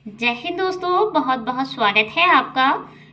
जय हिंद दोस्तों, बहुत बहुत स्वागत है आपका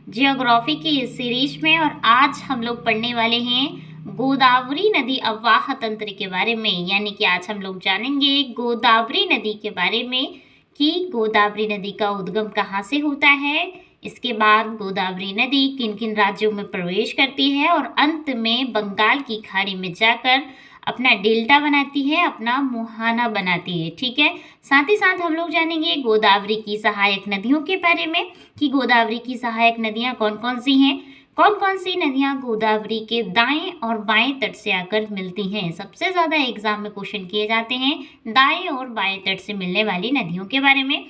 जियोग्राफी की इस सीरीज में। और आज हम लोग पढ़ने वाले हैं गोदावरी नदी अववाह तंत्र के बारे में। यानी कि आज हम लोग जानेंगे गोदावरी नदी के बारे में कि गोदावरी नदी का उद्गम कहाँ से होता है, इसके बाद गोदावरी नदी किन किन राज्यों में प्रवेश करती है और अंत में बंगाल की खाड़ी में जाकर अपना डेल्टा बनाती है, अपना मुहाना बनाती है। ठीक है, साथ ही साथ हम लोग जानेंगे गोदावरी की सहायक नदियों के बारे में कि गोदावरी की सहायक नदियां कौन कौन सी हैं, कौन कौन सी नदियां गोदावरी के दाएं और बाएं तट से आकर मिलती हैं। सबसे ज़्यादा एग्जाम में क्वेश्चन किए जाते हैं दाएं और बाएं तट से मिलने वाली नदियों के बारे में।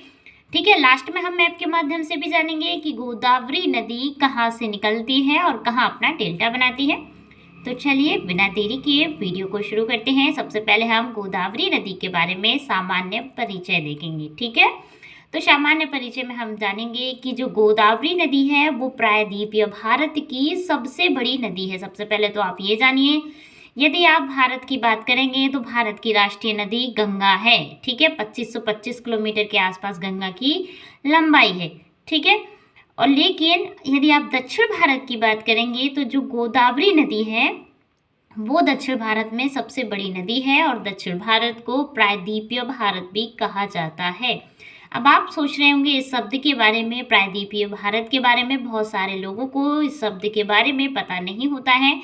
ठीक है, लास्ट में हम मैप के माध्यम से भी जानेंगे कि गोदावरी नदी कहाँ से निकलती है और कहाँ अपना डेल्टा बनाती है। तो चलिए बिना देरी किए वीडियो को शुरू करते हैं। सबसे पहले हम गोदावरी नदी के बारे में सामान्य परिचय देखेंगे। ठीक है, तो सामान्य परिचय में हम जानेंगे कि जो गोदावरी नदी है वो प्रायद्वीपीय भारत की सबसे बड़ी नदी है। सबसे पहले तो आप ये जानिए, यदि आप भारत की बात करेंगे तो भारत की राष्ट्रीय नदी गंगा है। ठीक है, 2525 किलोमीटर के आसपास गंगा की लंबाई है। ठीक है, और लेकिन यदि आप दक्षिण भारत की बात करेंगे तो जो गोदावरी नदी है वो दक्षिण भारत में सबसे बड़ी नदी है और दक्षिण भारत को प्रायद्वीपीय भारत भी कहा जाता है। अब आप सोच रहे होंगे इस शब्द के बारे में, प्रायद्वीपीय भारत के बारे में बहुत सारे लोगों को इस शब्द के बारे में पता नहीं होता है।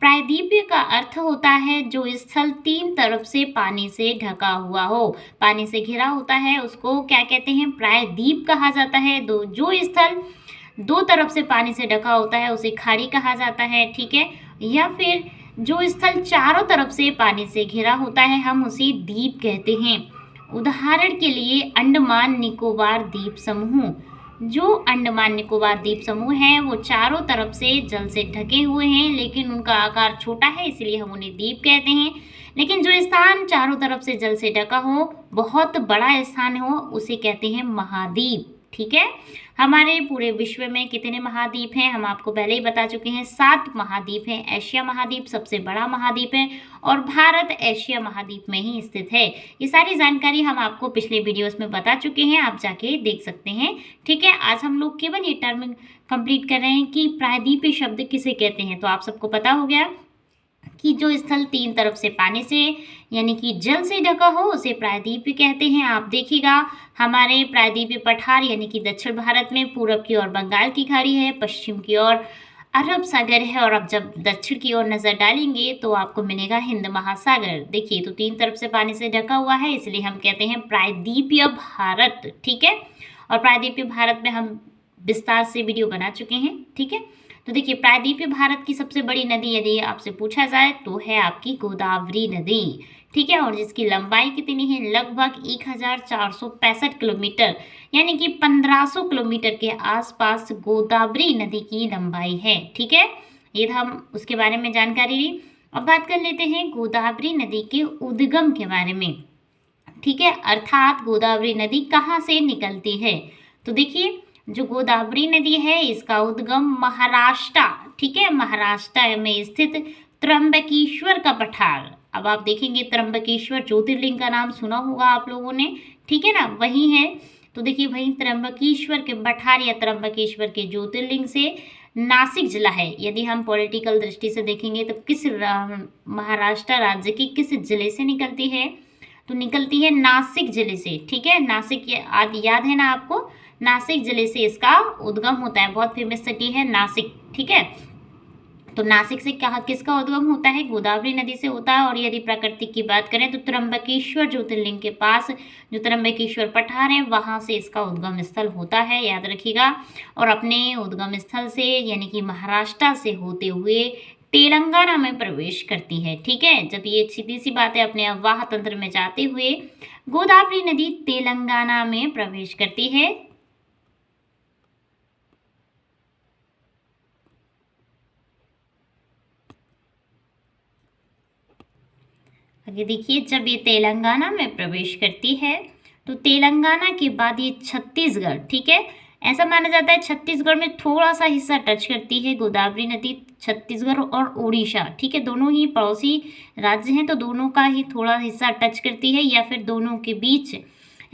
प्रायद्वीपीय का अर्थ होता है जो स्थल तीन तरफ से पानी से ढका हुआ हो, पानी से घिरा होता है, उसको क्या कहते हैं, प्रायद्वीप कहा जाता है। जो स्थल दो तरफ से पानी से ढका होता है उसे खाड़ी कहा जाता है। ठीक है, या फिर जो स्थल चारों तरफ से पानी से घिरा होता है हम उसे द्वीप कहते हैं। उदाहरण के लिए अंडमान निकोबार द्वीप समूह, जो अंडमान निकोबार द्वीप समूह है वो चारों तरफ से जल से ढके हुए हैं, लेकिन उनका आकार छोटा है इसलिए हम उन्हें द्वीप कहते हैं। लेकिन जो स्थान चारों तरफ से जल से ढका हो, बहुत बड़ा स्थान हो, उसे कहते हैं महाद्वीप। ठीक है, हमारे पूरे विश्व में कितने महाद्वीप हैं हम आपको पहले ही बता चुके हैं, 7 महाद्वीप हैं। एशिया महाद्वीप सबसे बड़ा महाद्वीप है और भारत एशिया महाद्वीप में ही स्थित है। ये सारी जानकारी हम आपको पिछले वीडियोस में बता चुके हैं, आप जाके देख सकते हैं। ठीक है, आज हम लोग केवल ये टर्म कंप्लीट कर रहे हैं कि प्रायद्वीपीय शब्द किसे कहते हैं। तो आप सबको पता हो गया कि जो स्थल तीन तरफ से पानी से यानी कि जल से ढका हो उसे प्रायद्वीप कहते हैं। आप देखिएगा हमारे प्रायद्वीपीय पठार यानी कि दक्षिण भारत में पूरब की ओर बंगाल की खाड़ी है, पश्चिम की ओर अरब सागर है, और अब जब दक्षिण की ओर नजर डालेंगे तो आपको मिलेगा हिंद महासागर। देखिए, तो तीन तरफ से पानी से ढका हुआ है इसलिए हम कहते हैं प्रायद्वीपीय भारत। ठीक है, और प्रायद्वीपीय भारत में हम विस्तार से वीडियो बना चुके हैं। ठीक है, तो देखिए प्रायद्वीपीय भारत की सबसे बड़ी नदी यदि आपसे पूछा जाए तो है आपकी गोदावरी नदी। ठीक है, और जिसकी लंबाई कितनी है, लगभग 1465 किलोमीटर यानी कि 1500 किलोमीटर के आसपास गोदावरी नदी की लंबाई है। ठीक है, ये हम उसके बारे में जानकारी ली। अब बात कर लेते हैं गोदावरी नदी के उद्गम के बारे में। ठीक है, अर्थात गोदावरी नदी कहाँ से निकलती है। तो देखिए, जो गोदावरी नदी है इसका उद्गम महाराष्ट्र, ठीक है, महाराष्ट्र में स्थित त्र्यंबकेश्वर का पठार। अब आप देखेंगे त्र्यंबकेश्वर ज्योतिर्लिंग का नाम सुना होगा आप लोगों ने, ठीक है ना, वही है। तो देखिए वहीं त्र्यंबकेश्वर के पठार या त्र्यंबकेश्वर के ज्योतिर्लिंग से नासिक जिला है। यदि हम पॉलिटिकल दृष्टि से देखेंगे तो किस महाराष्ट्र राज्य के किस जिले से निकलती है, तो निकलती है नासिक जिले से। ठीक है, नासिक याद है ना आपको, नासिक जिले से इसका उद्गम होता है। बहुत फेमस सिटी है नासिक। ठीक है, तो नासिक से कहा किसका उद्गम होता है, गोदावरी नदी से होता है। और यदि प्रकृति की बात करें तो त्र्यंबकेश्वर ज्योतिर्लिंग के पास जो त्र्यंबकेश्वर पठार है वहां से इसका उद्गम स्थल होता है, याद रखिएगा। और अपने उद्गम स्थल से यानी कि महाराष्ट्र से होते हुए तेलंगाना में प्रवेश करती है। ठीक है, जब ये सीधी सी बात है, अपने अववाह तंत्र में जाते हुए गोदावरी नदी तेलंगाना में प्रवेश करती है। आगे देखिए, जब ये तेलंगाना में प्रवेश करती है तो तेलंगाना के बाद ये छत्तीसगढ़, ठीक है, ऐसा माना जाता है छत्तीसगढ़ में थोड़ा सा हिस्सा टच करती है गोदावरी नदी। छत्तीसगढ़ और उड़ीसा, ठीक है, दोनों ही पड़ोसी राज्य हैं तो दोनों का ही थोड़ा हिस्सा टच करती है, या फिर दोनों के बीच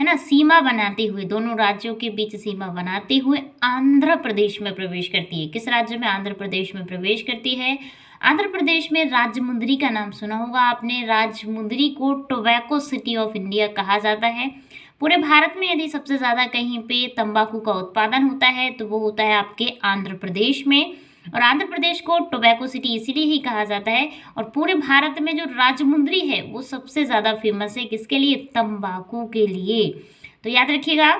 है ना, सीमा बनाते हुए, दोनों राज्यों के बीच सीमा बनाते हुए आंध्र प्रदेश में प्रवेश करती है। किस राज्य में? आंध्र प्रदेश में प्रवेश करती है। आंध्र प्रदेश में राजमुंदरी का नाम सुना होगा आपने। राजमुंदरी को टोबैको सिटी ऑफ इंडिया कहा जाता है। पूरे भारत में यदि सबसे ज़्यादा कहीं पे तंबाकू का उत्पादन होता है तो वो होता है आपके आंध्र प्रदेश में। और आंध्र प्रदेश को टोबैको सिटी इसीलिए ही कहा जाता है। और पूरे भारत में जो राजमुंदरी है वो सबसे ज़्यादा फेमस है, किसके लिए? तंबाकू के लिए। तो याद रखिएगा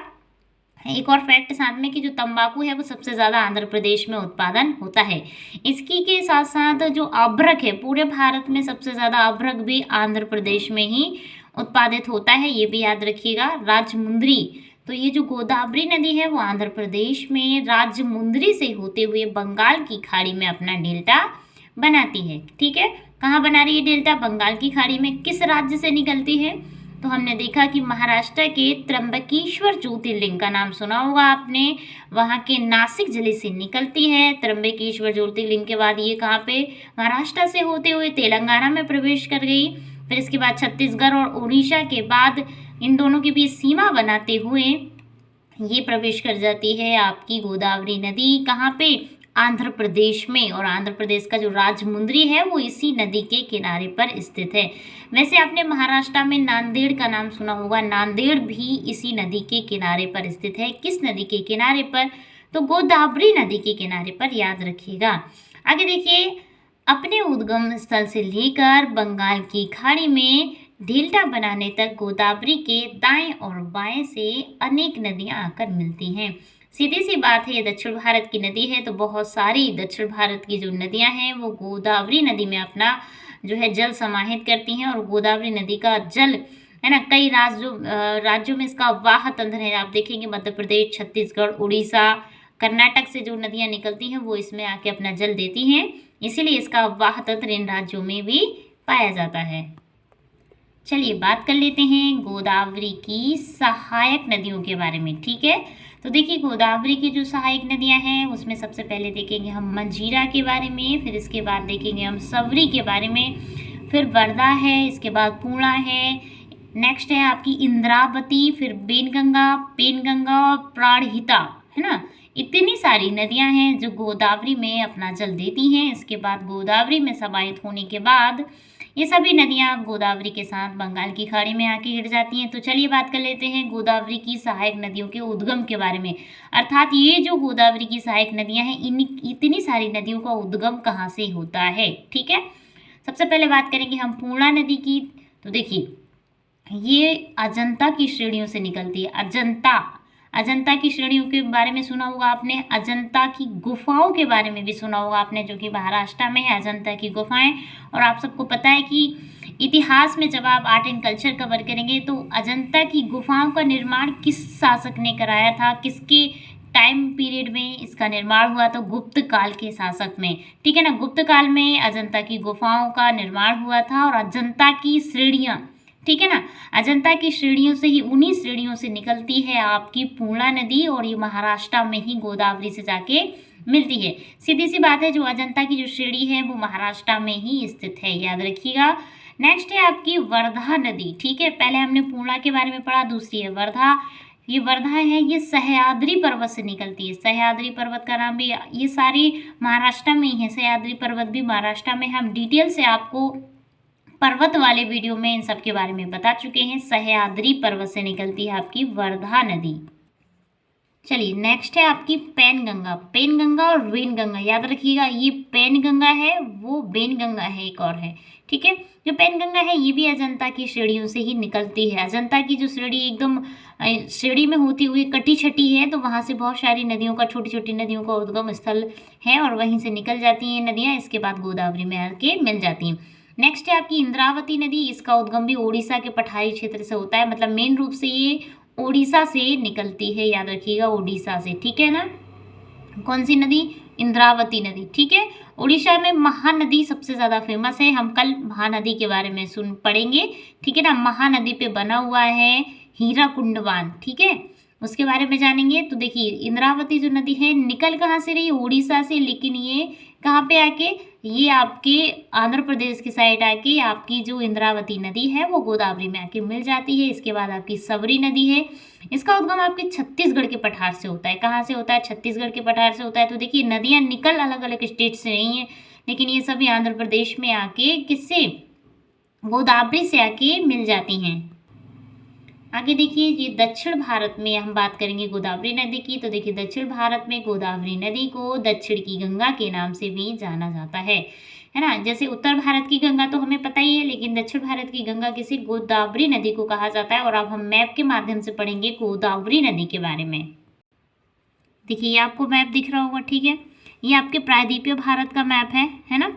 एक और फैक्ट साथ में कि जो तंबाकू है वो सबसे ज़्यादा आंध्र प्रदेश में उत्पादन होता है। इसकी के साथ साथ जो अभ्रक है, पूरे भारत में सबसे ज़्यादा अभ्रक भी आंध्र प्रदेश में ही उत्पादित होता है, ये भी याद रखिएगा। राजमुंदरी, तो ये जो गोदावरी नदी है वो आंध्र प्रदेश में राजमुंदरी से होते हुए बंगाल की खाड़ी में अपना डेल्टा बनाती है। ठीक है, कहाँ बना रही है डेल्टा? बंगाल की खाड़ी में। किस राज्य से निकलती है? तो हमने देखा कि महाराष्ट्र के त्र्यंबकेश्वर ज्योतिर्लिंग का नाम सुना होगा आपने, वहाँ के नासिक जिले से निकलती है। त्र्यंबकेश्वर ज्योतिर्लिंग के बाद ये कहाँ पे? महाराष्ट्र से होते हुए तेलंगाना में प्रवेश कर गई। फिर इसके बाद छत्तीसगढ़ और उड़ीसा के बाद इन दोनों के बीच सीमा बनाते हुए ये प्रवेश कर जाती है आपकी गोदावरी नदी। कहाँ पे? आंध्र प्रदेश में। और आंध्र प्रदेश का जो राजमुंदरी है वो इसी नदी के किनारे पर स्थित है। वैसे आपने महाराष्ट्र में नांदेड़ का नाम सुना होगा, नांदेड़ भी इसी नदी के किनारे पर स्थित है। किस नदी के किनारे पर? तो गोदावरी नदी के किनारे पर, याद रखिएगा। आगे देखिए, अपने उद्गम स्थल से लेकर बंगाल की खाड़ी में डेल्टा बनाने तक गोदावरी के दाएं और बाएं से अनेक नदियां आकर मिलती हैं। सीधी सी बात है, ये दक्षिण भारत की नदी है तो बहुत सारी दक्षिण भारत की जो नदियां हैं वो गोदावरी नदी में अपना जो है जल समाहित करती हैं। और गोदावरी नदी का जल है ना, कई राज्यों में इसका वाह तंत्र है। आप देखेंगे मध्य प्रदेश, छत्तीसगढ़, उड़ीसा, कर्नाटक से जो नदियां निकलती हैं वो इसमें आके अपना जल देती हैं, इसीलिए इसका वाह तंत्र इन राज्यों में भी पाया जाता है। चलिए बात कर लेते हैं गोदावरी की सहायक नदियों के बारे में। ठीक है, तो देखिए गोदावरी की जो सहायक नदियां हैं उसमें सबसे पहले देखेंगे हम मंजीरा के बारे में, फिर इसके बाद देखेंगे हम सवरी के बारे में, फिर वर्धा है, इसके बाद पूर्णा है, नेक्स्ट है आपकी इंद्रावती, फिर पेनगंगा और प्राणहिता, है ना। इतनी सारी नदियां हैं जो गोदावरी में अपना जल देती हैं। इसके बाद गोदावरी में समाहित होने के बाद ये सभी नदियां गोदावरी के साथ बंगाल की खाड़ी में आके गिर जाती हैं। तो चलिए बात कर लेते हैं गोदावरी की सहायक नदियों के उद्गम के बारे में, अर्थात ये जो गोदावरी की सहायक नदियां हैं इन इतनी सारी नदियों का उद्गम कहाँ से होता है। ठीक है, सबसे पहले बात करेंगे हम पूर्णा नदी की। तो देखिए ये अजंता की श्रेणियों से निकलती है। अजंता की श्रेणियों के बारे में सुना होगा आपने, अजंता की गुफाओं के बारे में भी सुना होगा आपने, जो कि महाराष्ट्र में है अजंता की गुफाएं। और आप सबको पता है कि इतिहास में जब आप आर्ट एंड कल्चर कवर करेंगे तो अजंता की गुफाओं का निर्माण किस शासक ने कराया था, किसके टाइम पीरियड में इसका निर्माण हुआ, तो गुप्त काल के शासक में। ठीक है ना, गुप्त काल में अजंता की गुफाओं का निर्माण हुआ था। और अजंता की श्रेणियाँ, ठीक है ना, अजंता की श्रेणियों से ही, उन्हीं श्रेणियों से निकलती है आपकी पूर्णा नदी, और ये महाराष्ट्र में ही गोदावरी से जाके मिलती है। सीधी सी बात है, जो अजंता की जो श्रेणी है वो महाराष्ट्र में ही स्थित है, याद रखिएगा। नेक्स्ट है आपकी वर्धा नदी। ठीक है, पहले हमने पूर्णा के बारे में पढ़ा, दूसरी है वर्धा। ये वर्धा है, ये सह्याद्री पर्वत से निकलती है। सह्याद्री पर्वत का नाम भी, ये सारी महाराष्ट्र में ही है, सह्याद्री पर्वत भी महाराष्ट्र में। हम डिटेल से आपको पर्वत वाले वीडियो में इन सब के बारे में बता चुके हैं। सह्याद्री पर्वत से निकलती है आपकी वर्धा नदी। चलिए नेक्स्ट है आपकी पेनगंगा और वेनगंगा, याद रखिएगा। ये पेनगंगा है, वो वेनगंगा है, एक और है। ठीक है, जो पेनगंगा है ये भी अजंता की श्रेणियों से ही निकलती है। अजंता की जो श्रेणी एकदम श्रेणी में होती हुई कटी छटी है, तो वहाँ से बहुत सारी नदियों का, छोटी छोटी नदियों का उद्गम स्थल है और वहीं से निकल जाती हैं नदियाँ। इसके बाद गोदावरी में आके मिल जाती हैं। नेक्स्ट है आपकी इंद्रावती नदी। इसका उद्गम भी ओडिशा के पठारी क्षेत्र से होता है, मतलब मेन रूप से ये ओडिशा से निकलती है, याद रखिएगा, ओडिशा से। ठीक है ना, कौन सी नदी? इंद्रावती नदी। ठीक है, उड़ीसा में महानदी सबसे ज़्यादा फेमस है। हम कल महानदी के बारे में पढ़ेंगे। ठीक है ना, महानदी पे बना हुआ है हीराकुंड बांध। ठीक है, उसके बारे में जानेंगे। तो देखिए इंद्रावती जो नदी है निकल कहाँ से रही है, उड़ीसा से, लेकिन ये कहाँ पे आके, ये आपके आंध्र प्रदेश की साइड आके आपकी जो इंद्रावती नदी है वो गोदावरी में आके मिल जाती है। इसके बाद आपकी सबरी नदी है, इसका उद्गम आपके छत्तीसगढ़ के पठार से होता है। कहाँ से होता है, छत्तीसगढ़ के पठार से होता है। तो देखिए नदियाँ निकल अलग अलग स्टेट से नहीं है, लेकिन ये सभी आंध्र प्रदेश में आके किससे, गोदावरी से आके मिल जाती हैं। आगे देखिए ये दक्षिण भारत में हम बात करेंगे गोदावरी नदी की। तो देखिए दक्षिण भारत में गोदावरी नदी को दक्षिण की गंगा के नाम से भी जाना जाता है ना। जैसे उत्तर भारत की गंगा तो हमें पता ही है, लेकिन दक्षिण भारत की गंगा किसी गोदावरी नदी को कहा जाता है। और अब हम मैप के माध्यम से पढ़ेंगे गोदावरी नदी के बारे में। देखिए ये आपको मैप दिख रहा होगा, ठीक है, ये आपके प्रायद्वीपीय भारत का मैप है ना।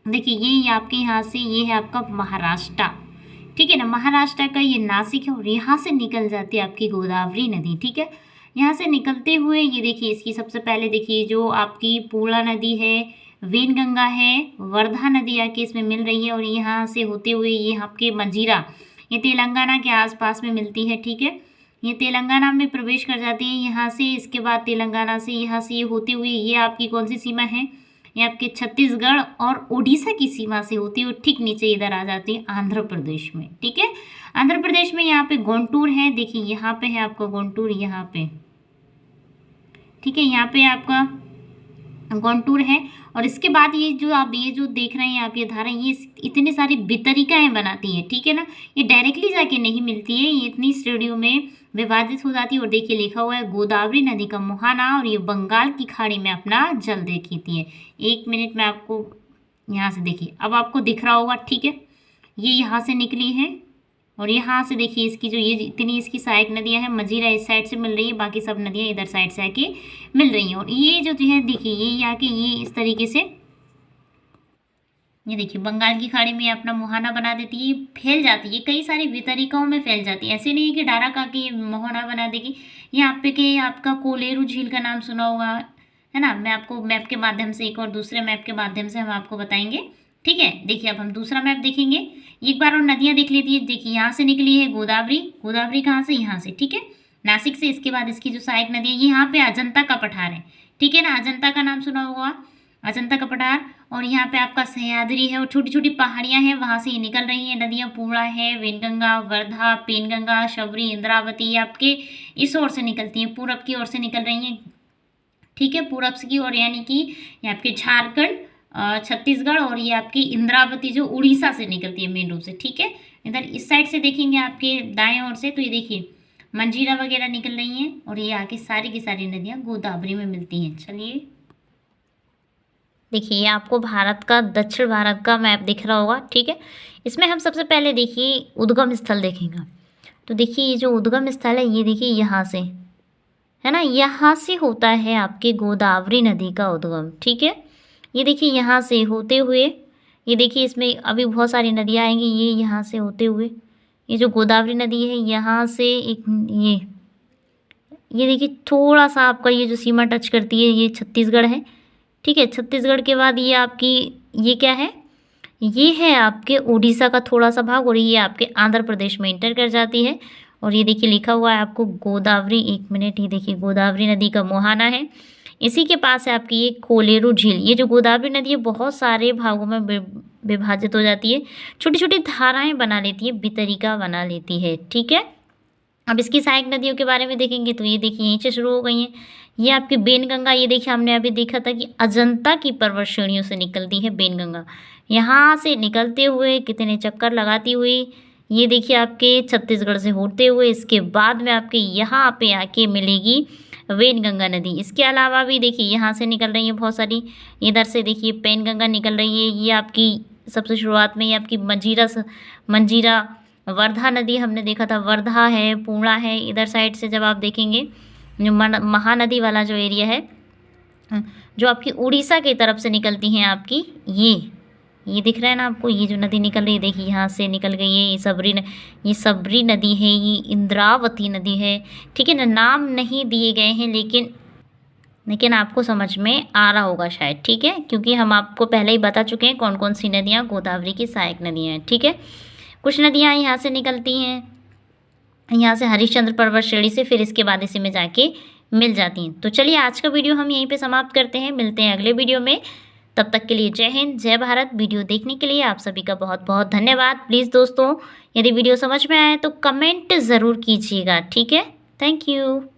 देखिए ये आपके यहाँ से, ये है आपका महाराष्ट्र, ठीक है ना, महाराष्ट्र का ये नासिक है और यहाँ से निकल जाती है आपकी गोदावरी नदी, ठीक है। यहाँ से निकलते हुए ये देखिए इसकी सबसे पहले देखिए जो आपकी पूर्णा नदी है, वेनगंगा है, वर्धा नदी आके इसमें मिल रही है, और यहाँ से होते हुए ये आपके मंजीरा, ये तेलंगाना के आसपास में मिलती है, ठीक है। ये तेलंगाना में प्रवेश कर जाती है यहाँ से। इसके बाद तेलंगाना से यहाँ से ये होते हुए ये आपकी कौन सी सीमा है, ये आपके छत्तीसगढ़ और उड़ीसा की सीमा से होती हुई ठीक नीचे इधर आ जाती है आंध्र प्रदेश में, ठीक है। आंध्र प्रदेश में यहाँ पे गुंटूर है, देखिए यहाँ पे है आपका गुंटूर, यहाँ पे, ठीक है, यहाँ पे आपका गुंटूर है। और इसके बाद ये जो देख रहे हैं आप ये धारा, ये इतनी सारी वितरिकाएं बनाती हैं, ठीक है ना। ये डायरेक्टली जाके नहीं मिलती है, ये इतनी श्रेणियों में विभाजित हो जाती है। और देखिए लिखा हुआ है गोदावरी नदी का मुहाना, और ये बंगाल की खाड़ी में अपना जल देती है। 1 मिनट में आपको यहाँ से देखिए, अब आपको दिख रहा होगा, ठीक है, ये यहाँ से निकली है, और यहाँ से देखिए इसकी जो ये इतनी इसकी सहायक नदियाँ हैं, मजीरा इस साइड से मिल रही है, बाकी सब नदियाँ इधर साइड से आके मिल रही हैं। और ये जो है देखिए ये आके ये इस तरीके से, ये देखिए बंगाल की खाड़ी में अपना मुहाना बना देती है, फैल जाती है, कई सारी वितरिकाओं में फैल जाती है। ऐसे नहीं कि डायरेक्ट आके मुहाना बना देगी। यहाँ पे के आपका कोलेरू झील का नाम सुना होगा, है ना। मैं आपको मैप के माध्यम से, एक और दूसरे मैप के माध्यम से हम आपको बताएंगे, ठीक है। देखिए अब हम दूसरा मैप देखेंगे, एक बार और नदियाँ देख लेती है। देखिए यहाँ से निकली है गोदावरी, गोदावरी कहाँ से, यहाँ से, ठीक है, नासिक से। इसके बाद इसकी जो सहायक नदी है, यहाँ पे अजंता का पठार है, ठीक है ना, अजंता का नाम सुना होगा, अजंता का पठार। और यहाँ पे आपका सह्याद्री है, और छोटी छोटी पहाड़ियाँ हैं, वहाँ से ये निकल रही हैं नदियाँ। पूर्णा है, वेनगंगा, वर्धा, पेनगंगा, शबरी, इंद्रावती आपके इस ओर से निकलती हैं, पूरब की ओर से निकल रही हैं, ठीक है, पूरब की ओर, यानी कि ये आपके झारखंड, छत्तीसगढ़, और ये आपकी इंद्रावती जो उड़ीसा से निकलती है मेन रूप से, ठीक है। इधर इस साइड से देखेंगे आपके दाएं ओर से, तो ये देखिए मंजीरा वगैरह निकल रही हैं, और ये आके सारी की सारी नदियाँ गोदावरी में मिलती हैं। चलिए देखिए आपको भारत का, दक्षिण भारत का मैप दिख रहा होगा, ठीक है। इसमें हम सबसे पहले देखिए उद्गम स्थल देखेंगे। तो देखिए ये जो उद्गम स्थल है, ये देखिए यहाँ से, है ना, यहाँ से होता है आपके गोदावरी नदी का उद्गम, ठीक है। ये देखिए यहाँ से होते हुए, ये देखिए इसमें अभी बहुत सारी नदियाँ आएंगी, ये यहाँ से होते हुए, ये जो गोदावरी नदी है यहाँ से एक ये देखिए थोड़ा सा आपका ये जो सीमा टच करती है, ये छत्तीसगढ़ है, ठीक है। छत्तीसगढ़ के बाद ये आपकी, ये क्या है, ये है आपके उड़ीसा का थोड़ा सा भाग, और ये आपके आंध्र प्रदेश में इंटर कर जाती है। और ये देखिए लिखा हुआ है आपको गोदावरी, 1 मिनट, ये देखिए गोदावरी नदी का मुहाना है। इसी के पास है आपकी ये कोलेरू झील। ये जो गोदावरी नदी है बहुत सारे भागों में विभाजित हो जाती है, छोटी छोटी धाराएं बना लेती है, वितरिका बना लेती है, ठीक है। अब इसकी सहायक नदियों के बारे में देखेंगे, तो ये देखिए यहीं से शुरू हो गई हैं। ये आपकी बेनगंगा, ये देखिए हमने अभी देखा था कि अजंता की पर्वत श्रेणियों से निकलती है बेनगंगा, यहाँ से निकलते हुए कितने चक्कर लगाती हुई, ये देखिए आपके छत्तीसगढ़ से होते हुए इसके बाद में आपके यहाँ पे आके मिलेगी वेनगंगा नदी। इसके अलावा भी देखिए यहाँ से निकल रही है बहुत सारी, इधर से देखिए पेनगंगा निकल रही है, ये आपकी सबसे शुरुआत में ये आपकी मंजीरा वर्धा नदी हमने देखा था, वर्धा है, पूर्णा है। इधर साइड से जब आप देखेंगे जो महानदी वाला जो एरिया है, जो आपकी उड़ीसा की तरफ से निकलती हैं आपकी, ये दिख रहा है ना आपको, ये जो नदी निकल रही है देखिए यहाँ से निकल गई है, ये सबरी नदी है, ये इंद्रावती नदी है, ठीक है ना। नाम नहीं दिए गए हैं, लेकिन आपको समझ में आ रहा होगा शायद, ठीक है, क्योंकि हम आपको पहले ही बता चुके हैं कौन कौन सी नदियाँ गोदावरी की सहायक नदियाँ हैं, ठीक है। कुछ नदियाँ यहाँ से निकलती हैं, यहाँ से हरिश्चंद्र पर्वत श्रेणी से फिर इसके बाद इसी में जाके मिल जाती हैं। तो चलिए आज का वीडियो हम यहीं पे समाप्त करते हैं, मिलते हैं अगले वीडियो में। तब तक के लिए जय हिंद, जय भारत। वीडियो देखने के लिए आप सभी का बहुत बहुत धन्यवाद। प्लीज़ दोस्तों, यदि वीडियो समझ में आए तो कमेंट ज़रूर कीजिएगा, ठीक है। Thank you.